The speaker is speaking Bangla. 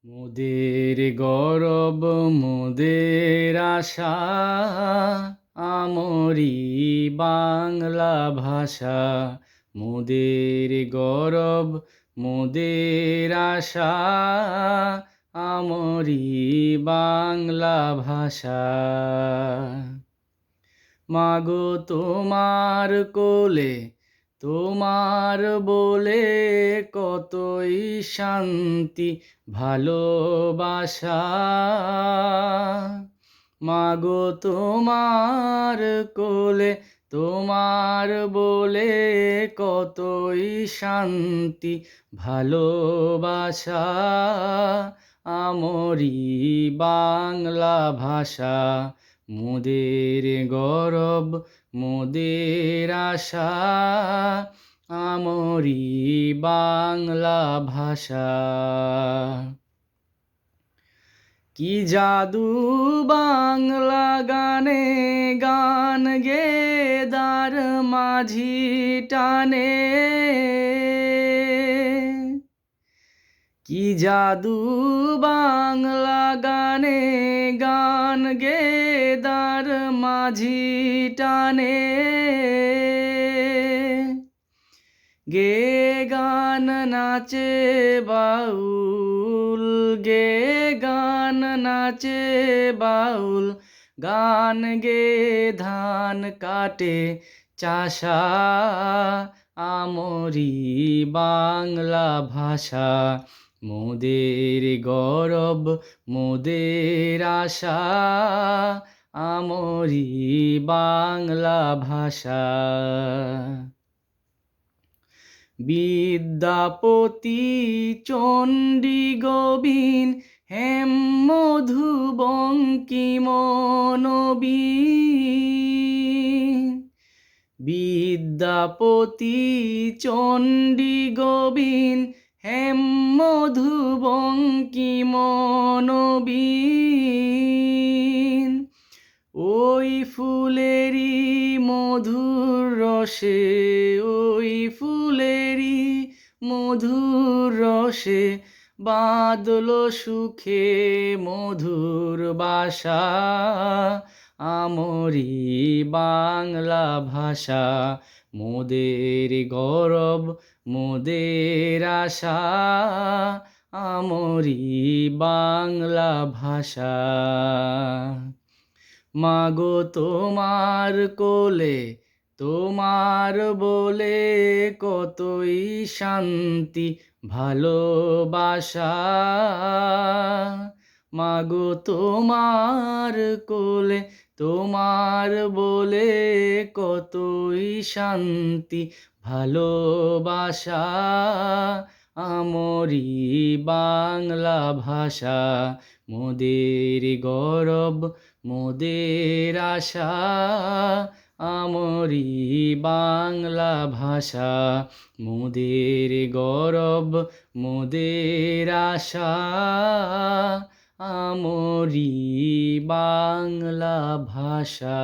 মোদের গৌরব মোদের আশা, আমরি বাংলা ভাষা। মোদের গৌরব মোদের আশা, আমরি বাংলা ভাষা। মাগো তোমার কোলে তোমার বলে কতই শান্তি ভালোবাসা। মাগো তোমার কোলে তোমার বলে কতই শান্তি ভালোবাসা। আমরি বাংলা ভাষা, মোদের গৌরব মোদের আশা, আমরি বাংলা ভাষা। কি জাদু বাংলা গানে, গান গে দার মাঝি টানে। কি জাদু বাংলা গানে, গান গে দার মাঝি টানে। গে গান নাচে বাউল, গে গান নাচে বাউল, গান গে ধান কাটে চাষা। আমরি বাংলা ভাষা, মোদের গৌরব মোদের আশা, আমরি বাংলা ভাষা। বিদ্যাপতি চণ্ডী গোবিন হেম মধু বঙ্কিম নবীন। বিদ্যাপতি চণ্ডী গোবিন হেম মধু বঙ্কিম নবীন। ওই ফুলেরই মধুর রসে, ওই ফুলেরই মধুর রসে বাঁধলো সুখে মধুর বাসা। আমরি বাংলা ভাষা, মোদের গৌরব মোদের আশা, আমরি বাংলা ভাষা। মাগো তোমার কোলে তোমার বলে কতই শান্তি ভালোবাসা। মাগো তোমার কোলে তোমার বলে কতই শান্তি ভালোবাসা। আমরি বাংলা ভাষা, মোদের গৌরব মোদের আশা, আমরি বাংলা ভাষা। মোদের গৌরব মোদের আশা, আমরি বাংলা ভাষা।